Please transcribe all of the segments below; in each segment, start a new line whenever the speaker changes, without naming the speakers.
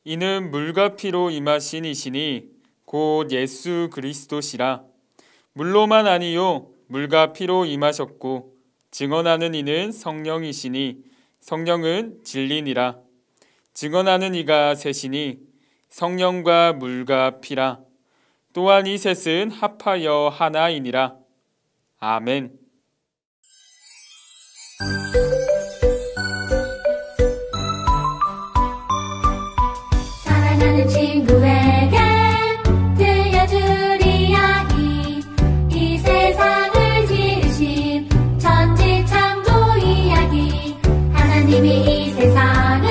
이는 물과 피로 임하신 이시니 곧 예수 그리스도시라. 물로만 아니요 물과 피로 임하셨고 증언하는 이는 성령이시니 성령은 진리니라. 증언하는 이가 셋이니 성령과 물과 피라. 또한 이 셋은 합하여 하나이니라. 아멘.
사랑하는 친구에게 들려줄 이야기, 이 세상을 지으신 천지창조 이야기. 하나님이 이 세상을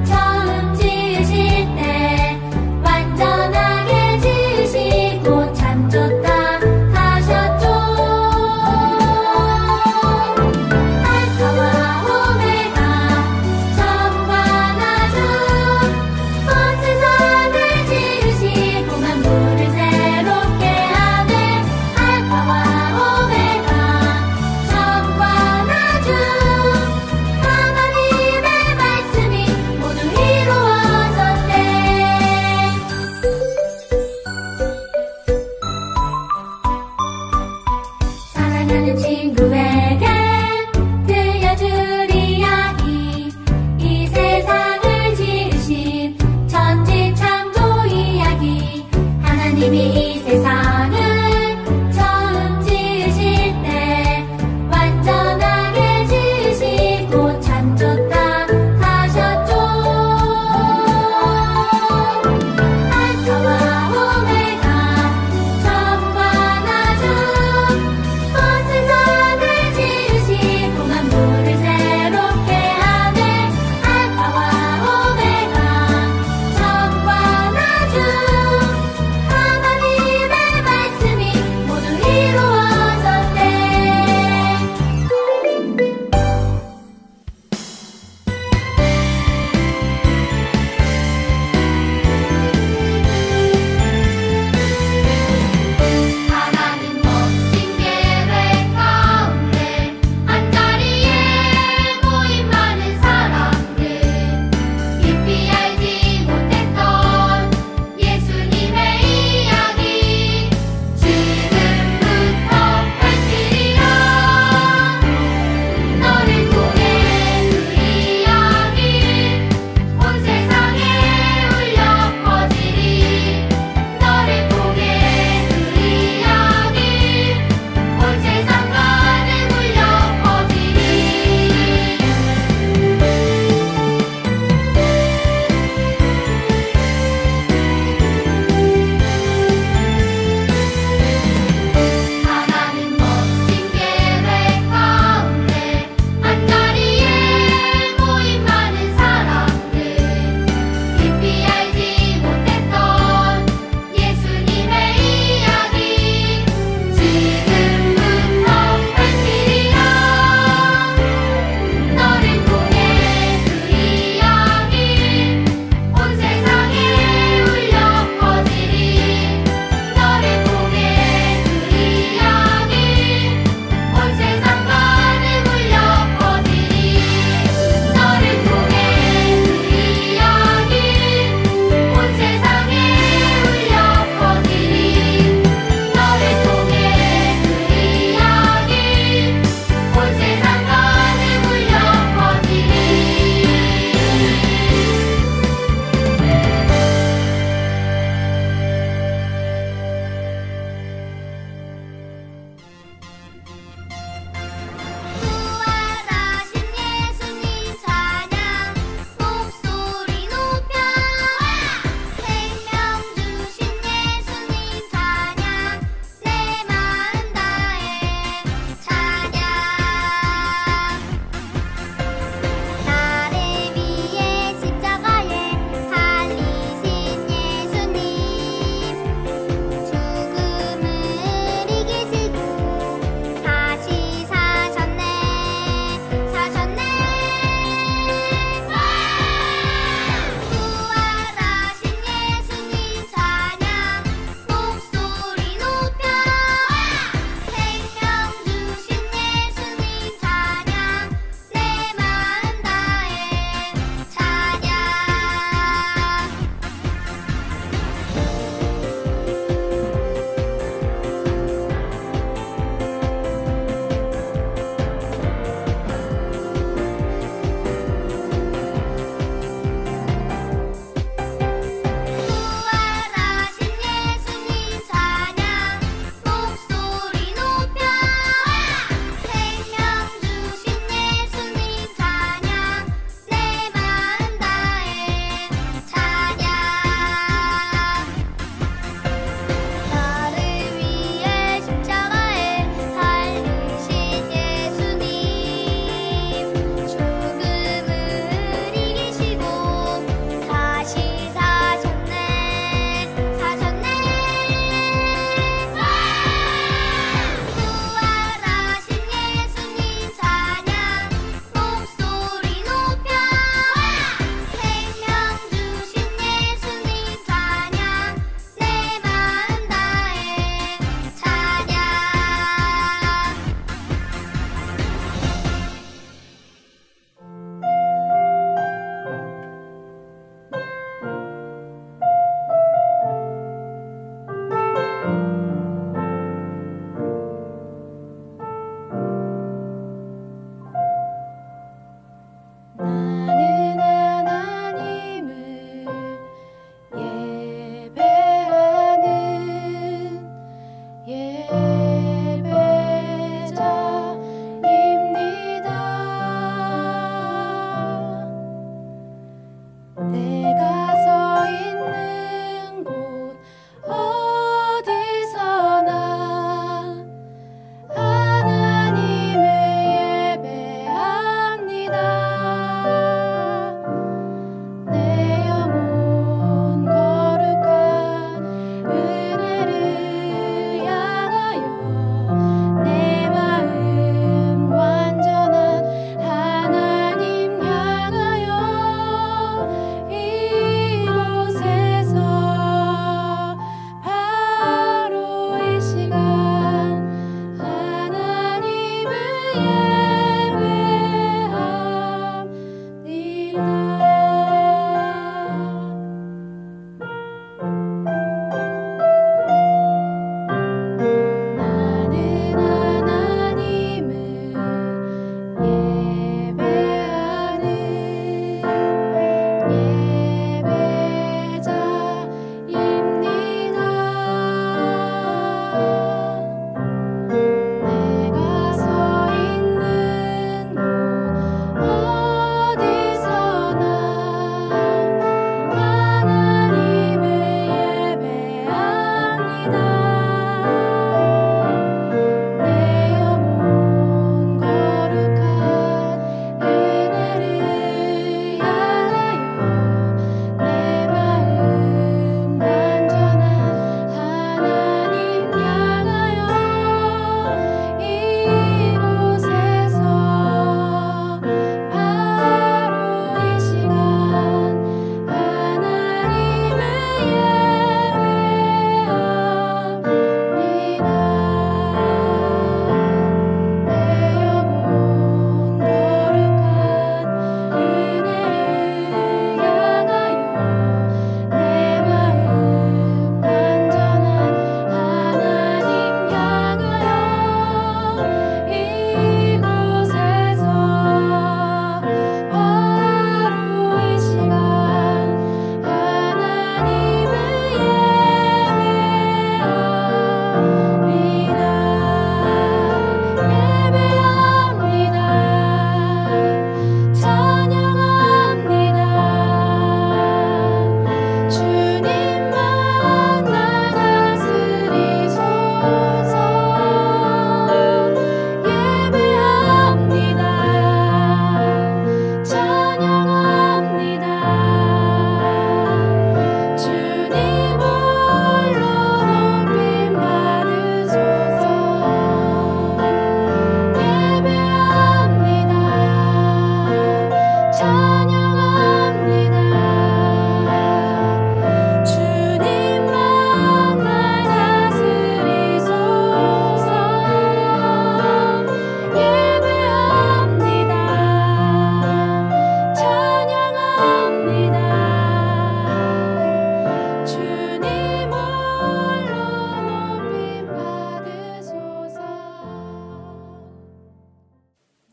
처음 지으실 때 완전하게 지으시고 참 좋다 하셨죠. 알파와 오메가, 처음과 나중, 온 세상을 지으시고 만물을 새롭게 하네. 알파와 오메가, 처음과 나중, 하나님의 말씀이 모두 이루어졌네. 사랑하는 친구에게 들려줄 이야기, 이 세상을 지으신 천지창조 이야기. 하나님이 이 세상을 처음 지으실 때 완전하게 지으시고 참 좋다 하셨죠. 알파와 오메가, 처음과 나중, 온 세상을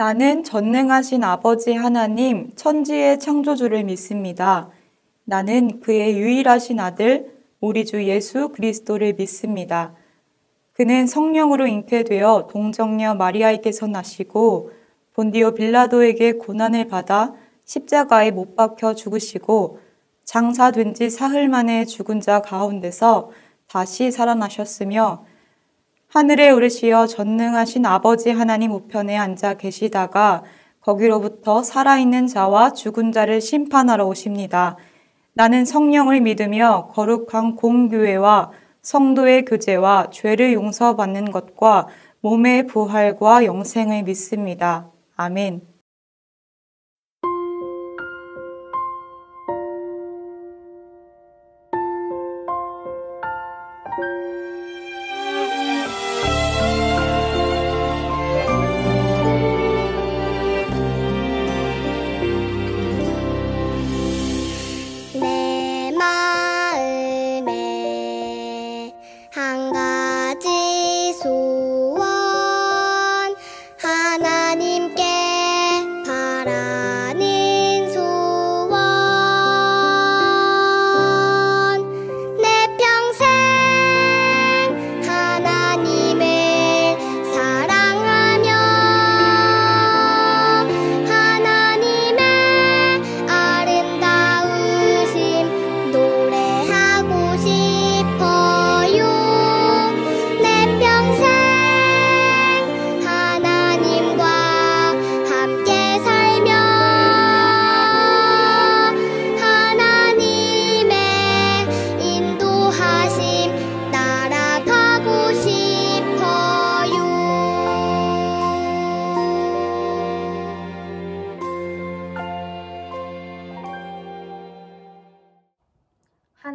나는 전능하신 아버지 하나님, 천지의 창조주를 믿습니다. 나는 그의 유일하신 아들, 우리 주 예수 그리스도를 믿습니다. 그는 성령으로 잉태되어 동정녀 마리아에게서 나시고 본디오 빌라도에게 고난을 받아 십자가에 못 박혀 죽으시고 장사된 지 사흘 만에 죽은 자 가운데서 다시 살아나셨으며 하늘에 오르시어 전능하신 아버지 하나님 우편에 앉아 계시다가 거기로부터 살아있는 자와 죽은 자를 심판하러 오십니다. 나는 성령을 믿으며 거룩한 공교회와 성도의 교제와 죄를 용서받는 것과 몸의 부활과 영생을 믿습니다. 아멘.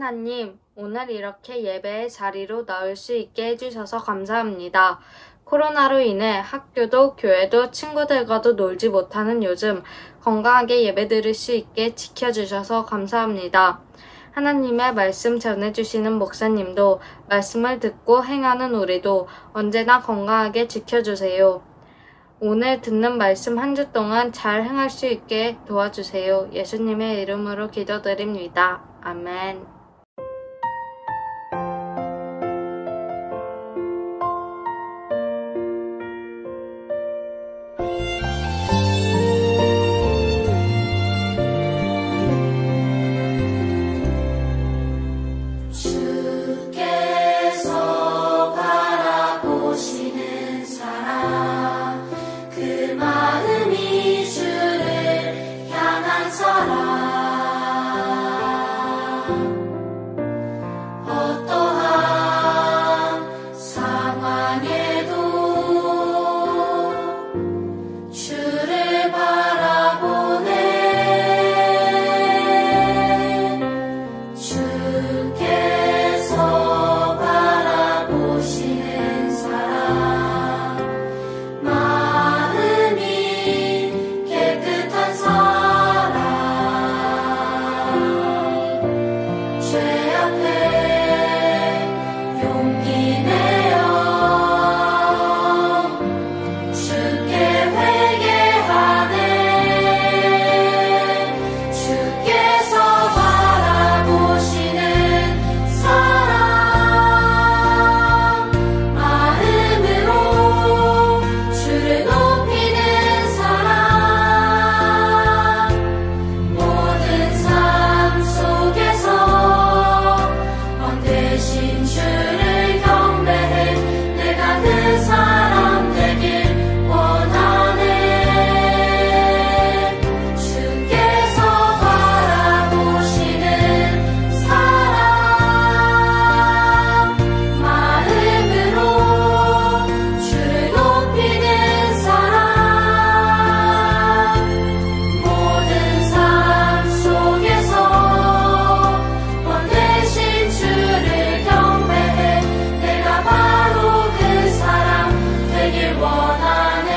하나님, 오늘 이렇게 예배의 자리로 나올 수 있게 해주셔서 감사합니다. 코로나로 인해 학교도 교회도 친구들과도 놀지 못하는 요즘 건강하게 예배드릴 수 있게 지켜주셔서 감사합니다. 하나님의 말씀 전해주시는 목사님도 말씀을 듣고 행하는 우리도 언제나 건강하게 지켜주세요. 오늘 듣는 말씀 한 주 동안 잘 행할 수 있게 도와주세요. 예수님의 이름으로 기도드립니다. 아멘.
주께서 바라보시는 사람 그 마음이 주를 향한 사람 어떠한 상황에도 주를 바라보네 주께서 바라보시는 사람 마음이 깨끗한 사람 죄 앞에 용기 내어 주께 회개하네 주께서 바라보시는 사람 마음으로 주를 높이는 사람 모든 삶 속에서 원 대신 주를 경배해 내가 그 사람 되길 원하네 주께서 바라보시는 사람 마음으로 주를 높이는 사람 모든 삶 속에서 원 대신 주를 경배해 내가 바로 그 사람 되길 원하네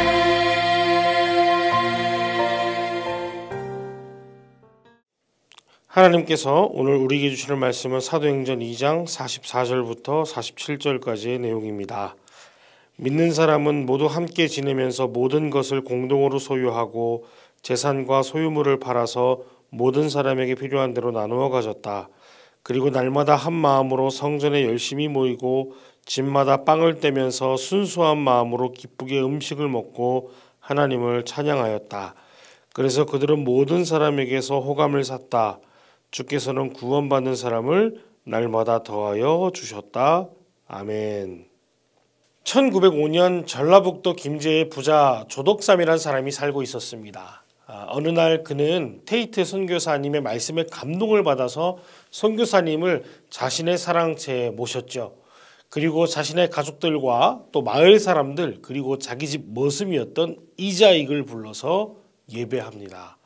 하나님께서 오늘 우리에게 주시는 말씀은 사도행전 2장 44절부터 47절까지의 내용입니다. 믿는 사람은 모두 함께 지내면서 모든 것을 공동으로 소유하고 재산과 소유물을 팔아서 모든 사람에게 필요한 대로 나누어 가졌다. 그리고 날마다 한 마음으로 성전에 열심히 모이고 집마다 빵을 떼면서 순수한 마음으로 기쁘게 음식을 먹고 하나님을 찬양하였다. 그래서 그들은 모든 사람에게서 호감을 샀다. 주께서는 구원받는 사람을 날마다 더하여 주셨다. 아멘. 1905년 전라북도 김제의 부자 조덕삼이라는 사람이 살고 있었습니다. 어느 날 그는 테이트 선교사님의 말씀에 감동을 받아서 선교사님을 자신의 사랑채에 모셨죠. 그리고 자신의 가족들과 또 마을 사람들 그리고 자기 집 머슴이었던 이자익을 불러서 예배합니다.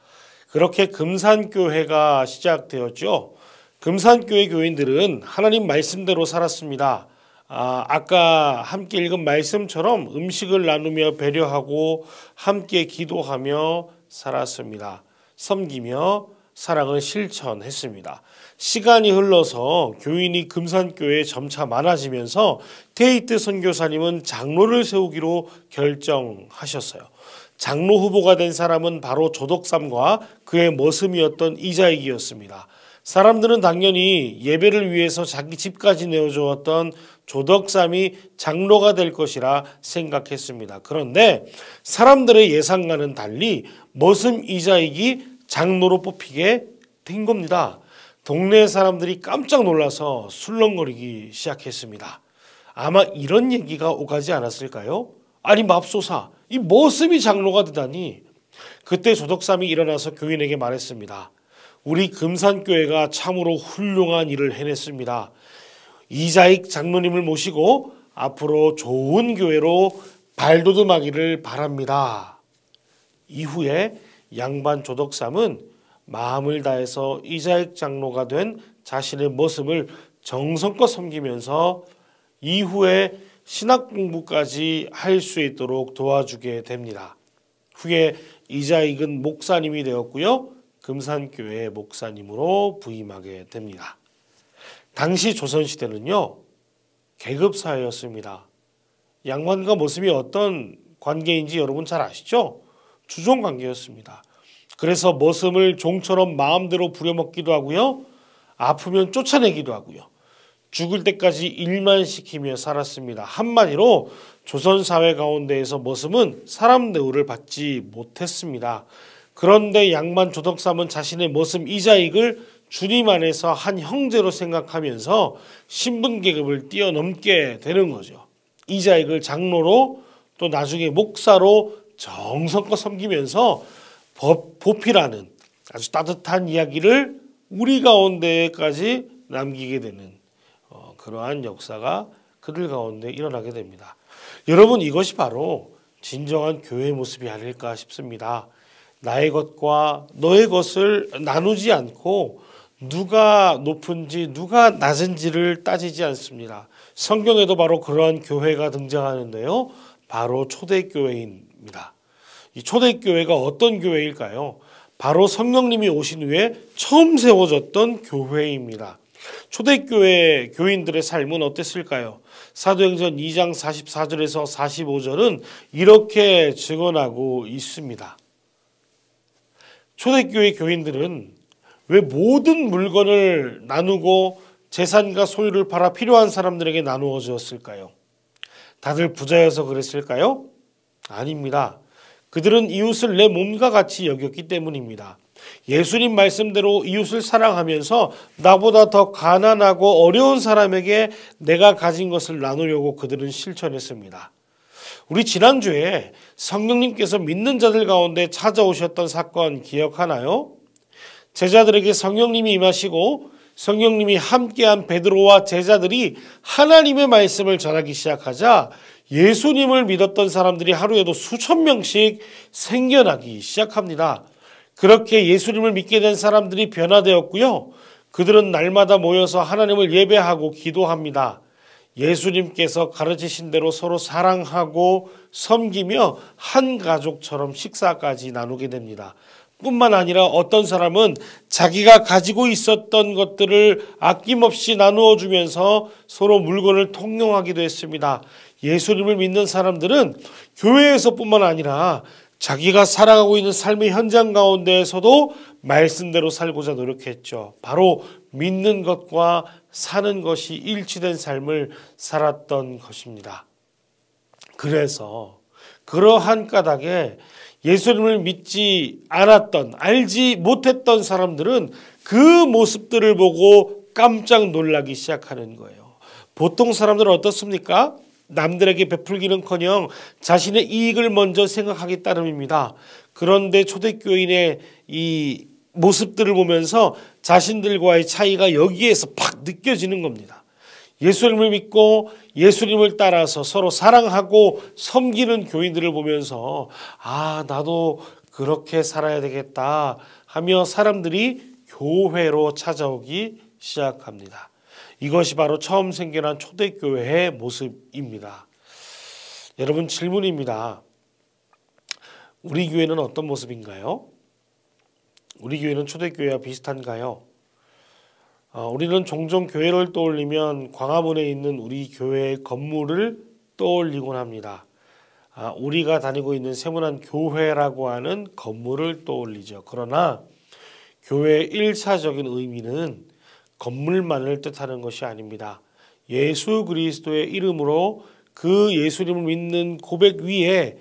그렇게 금산교회가 시작되었죠. 금산교회 교인들은 하나님 말씀대로 살았습니다. 아까 함께 읽은 말씀처럼 음식을 나누며 배려하고 함께 기도하며 살았습니다. 섬기며 사랑을 실천했습니다. 시간이 흘러서 교인이 금산교회에 점차 많아지면서 테이트 선교사님은 장로를 세우기로 결정하셨어요. 장로 후보가 된 사람은 바로 조덕삼과 그의 머슴이었던 이자익이었습니다. 사람들은 당연히 예배를 위해서 자기 집까지 내어주었던 조덕삼이 장로가 될 것이라 생각했습니다. 그런데 사람들의 예상과는 달리 머슴 이자익이 장로로 뽑히게 된 겁니다. 동네 사람들이 깜짝 놀라서 술렁거리기 시작했습니다. 아마 이런 얘기가 오가지 않았을까요? 아니 맙소사, 이 머슴이 장로가 되다니. 그때 조덕삼이 일어나서 교인에게 말했습니다. 우리 금산교회가 참으로 훌륭한 일을 해냈습니다. 이자익 장로님을 모시고 앞으로 좋은 교회로 발돋움하기를 바랍니다. 이후에 양반 조덕삼은 마음을 다해서 이자익 장로가 된 자신의 모습을 정성껏 섬기면서 이후에 신학 공부까지 할 수 있도록 도와주게 됩니다. 후에 이자익은 목사님이 되었고요. 금산교회 목사님으로 부임하게 됩니다. 당시 조선시대는요, 계급사회였습니다. 양반과 모습이 어떤 관계인지 여러분 잘 아시죠? 주종관계였습니다. 그래서 머슴을 종처럼 마음대로 부려먹기도 하고요. 아프면 쫓아내기도 하고요. 죽을 때까지 일만 시키며 살았습니다. 한마디로 조선사회 가운데에서 머슴은 사람 대우를 받지 못했습니다. 그런데 양반 조덕삼은 자신의 머슴 이자익을 주님 안에서 한 형제로 생각하면서 신분계급을 뛰어넘게 되는 거죠. 이자익을 장로로 또 나중에 목사로 정성껏 섬기면서 보필하는 아주 따뜻한 이야기를 우리 가운데까지 남기게 되는 그러한 역사가 그들 가운데 일어나게 됩니다. 여러분, 이것이 바로 진정한 교회의 모습이 아닐까 싶습니다. 나의 것과 너의 것을 나누지 않고 누가 높은지 누가 낮은지를 따지지 않습니다. 성경에도 바로 그러한 교회가 등장하는데요. 바로 초대교회입니다. 이 초대교회가 어떤 교회일까요? 바로 성령님이 오신 후에 처음 세워졌던 교회입니다. 초대교회 교인들의 삶은 어땠을까요? 사도행전 2장 44절에서 45절은 이렇게 증언하고 있습니다. 초대교회 교인들은 왜 모든 물건을 나누고 재산과 소유를 팔아 필요한 사람들에게 나누어 주었을까요? 다들 부자여서 그랬을까요? 아닙니다. 그들은 이웃을 내 몸과 같이 여겼기 때문입니다. 예수님 말씀대로 이웃을 사랑하면서 나보다 더 가난하고 어려운 사람에게 내가 가진 것을 나누려고 그들은 실천했습니다. 우리 지난주에 성령님께서 믿는 자들 가운데 찾아오셨던 사건 기억하나요? 제자들에게 성령님이 임하시고 성령님이 함께한 베드로와 제자들이 하나님의 말씀을 전하기 시작하자 예수님을 믿었던 사람들이 하루에도 수천 명씩 생겨나기 시작합니다. 그렇게 예수님을 믿게 된 사람들이 변화되었고요. 그들은 날마다 모여서 하나님을 예배하고 기도합니다. 예수님께서 가르치신 대로 서로 사랑하고 섬기며 한 가족처럼 식사까지 나누게 됩니다. 뿐만 아니라 어떤 사람은 자기가 가지고 있었던 것들을 아낌없이 나누어 주면서 서로 물건을 통용하기도 했습니다. 예수님을 믿는 사람들은 교회에서 뿐만 아니라 자기가 살아가고 있는 삶의 현장 가운데에서도 말씀대로 살고자 노력했죠. 바로 믿는 것과 사는 것이 일치된 삶을 살았던 것입니다. 그래서 그러한 까닭에 예수님을 믿지 않았던, 알지 못했던 사람들은 그 모습들을 보고 깜짝 놀라기 시작하는 거예요. 보통 사람들은 어떻습니까? 남들에게 베풀기는커녕 자신의 이익을 먼저 생각하기 따름입니다. 그런데 초대교인의 이 모습들을 보면서 자신들과의 차이가 여기에서 팍 느껴지는 겁니다. 예수님을 믿고 예수님을 따라서 서로 사랑하고 섬기는 교인들을 보면서 나도 그렇게 살아야 되겠다 하며 사람들이 교회로 찾아오기 시작합니다. 이것이 바로 처음 생겨난 초대교회의 모습입니다. 여러분, 질문입니다. 우리 교회는 어떤 모습인가요? 우리 교회는 초대교회와 비슷한가요? 우리는 종종 교회를 떠올리면 광화문에 있는 우리 교회의 건물을 떠올리곤 합니다. 우리가 다니고 있는 세문안 교회라고 하는 건물을 떠올리죠. 그러나 교회의 1차적인 의미는 건물만을 뜻하는 것이 아닙니다. 예수 그리스도의 이름으로 그 예수님을 믿는 고백 위에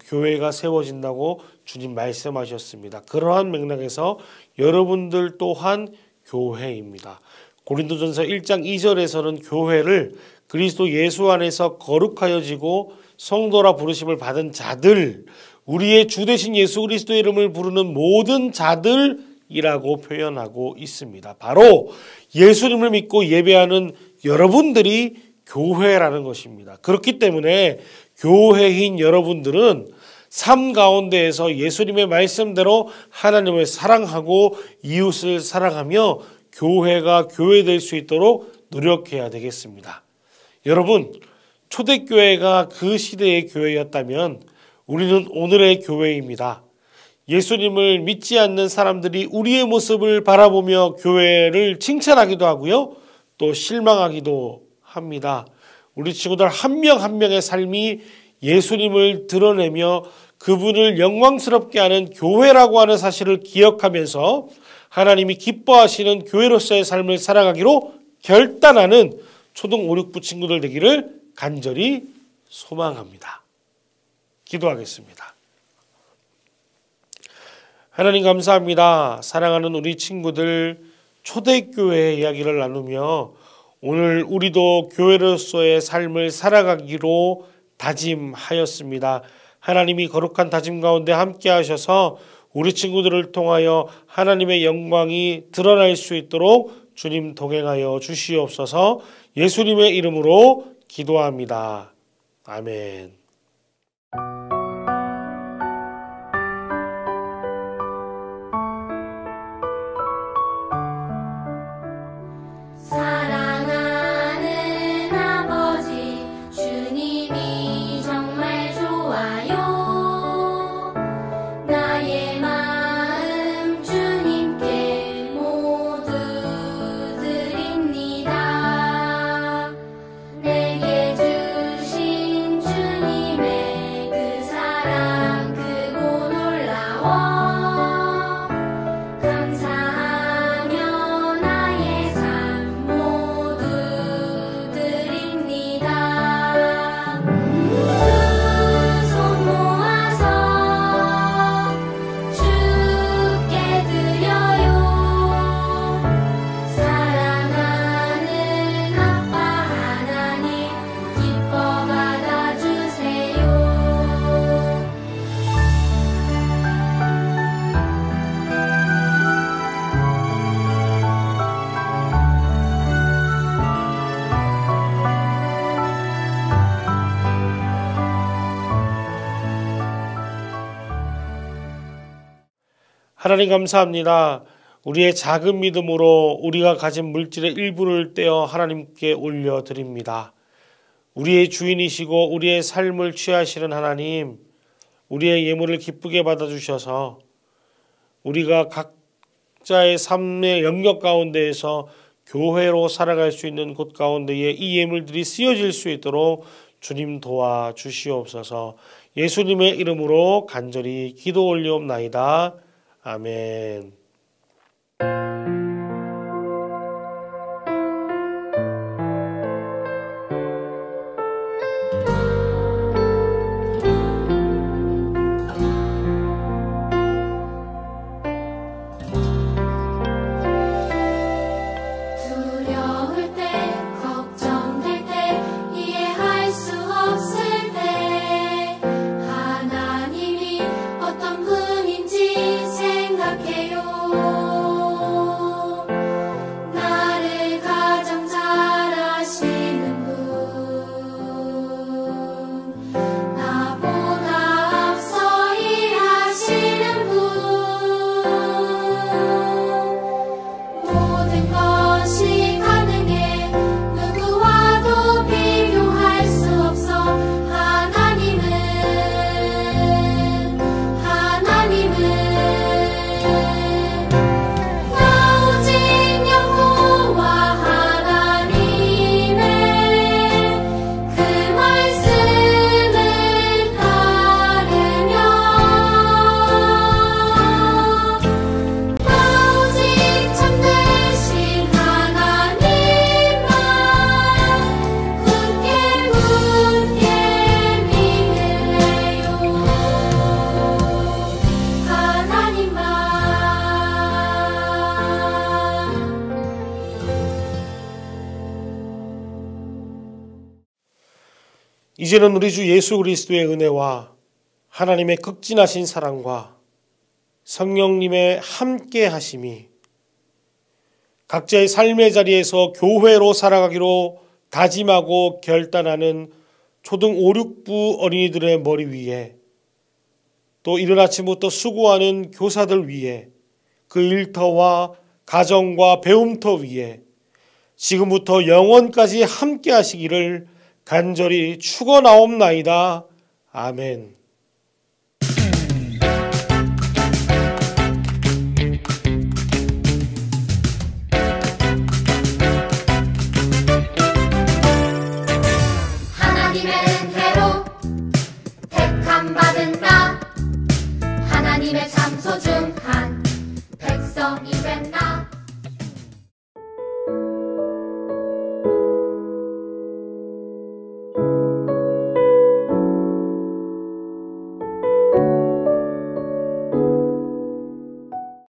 교회가 세워진다고 주님 말씀하셨습니다. 그러한 맥락에서 여러분들 또한 교회입니다. 고린도전서 1장 2절에서는 교회를 그리스도 예수 안에서 거룩하여지고 성도라 부르심을 받은 자들, 우리의 주 되신 예수 그리스도의 이름을 부르는 모든 자들이라고 표현하고 있습니다. 바로 예수님을 믿고 예배하는 여러분들이 교회라는 것입니다. 그렇기 때문에 교회인 여러분들은 삶 가운데에서 예수님의 말씀대로 하나님을 사랑하고 이웃을 사랑하며 교회가 교회될 수 있도록 노력해야 되겠습니다. 여러분, 초대교회가 그 시대의 교회였다면 우리는 오늘의 교회입니다. 예수님을 믿지 않는 사람들이 우리의 모습을 바라보며 교회를 칭찬하기도 하고요. 또 실망하기도 합니다. 우리 친구들 한 명 한 명의 삶이 예수님을 드러내며 그분을 영광스럽게 하는 교회라고 하는 사실을 기억하면서 하나님이 기뻐하시는 교회로서의 삶을 살아가기로 결단하는 초등 5, 6부 친구들 되기를 간절히 소망합니다. 기도하겠습니다. 하나님 감사합니다. 사랑하는 우리 친구들 초대교회의 이야기를 나누며 오늘 우리도 교회로서의 삶을 살아가기로 다짐하였습니다. 하나님이 거룩한 다짐 가운데 함께 하셔서 우리 친구들을 통하여 하나님의 영광이 드러날 수 있도록 주님 동행하여 주시옵소서. 예수님의 이름으로 기도합니다. 아멘.
사랑하는 아버지 주님이 정말 좋아요. 나의 마음 주님께 모두 드립니다. 내게 주신 주님의 그 사랑 크고 놀라워. 감사하며 나의 삶 모두 드립니다. 두 손 모아서 주께 드려요. 사랑하는 아빠 하나님 기뻐 받아주세요.
하나님 감사합니다. 우리의 작은 믿음으로 우리가 가진 물질의 일부를 떼어 하나님께 올려드립니다. 우리의 주인이시고 우리의 삶을 취하시는 하나님, 우리의 예물을 기쁘게 받아주셔서 우리가 각자의 삶의 영역 가운데에서 교회로 살아갈 수 있는 곳 가운데에 이 예물들이 쓰여질 수 있도록 주님 도와주시옵소서. 예수님의 이름으로 간절히 기도 올리옵나이다. 아멘.
두려울 때, 걱정될 때, 이해할 수 없을 때 하나님이 어떤 분인지 생각해요. 나를 가장 잘 아시는 분, 나보다 앞서 일하시는 분, 모든 것이 가능해 누구와도 비교할 수 없어. 하나님은 나 오직 여호와 하나님의 그 말씀을 따르며 나 오직 참되신 하나님만 굳게 믿을래요. 하나님만.
이제는 우리 주 예수 그리스도의 은혜와 하나님의 극진하신 사랑과 성령님의 함께 하심이 각자의 삶의 자리에서 교회로 살아가기로 다짐하고 결단하는 초등 5, 6부 어린이들의 머리 위에 또 이른 아침부터 수고하는 교사들 위에 그 일터와 가정과 배움터 위에 지금부터 영원까지 함께 하시기를 간절히 축원하옵나이다. 아멘.
하나님의 은혜로 택함 받은 나 하나님의 참소 중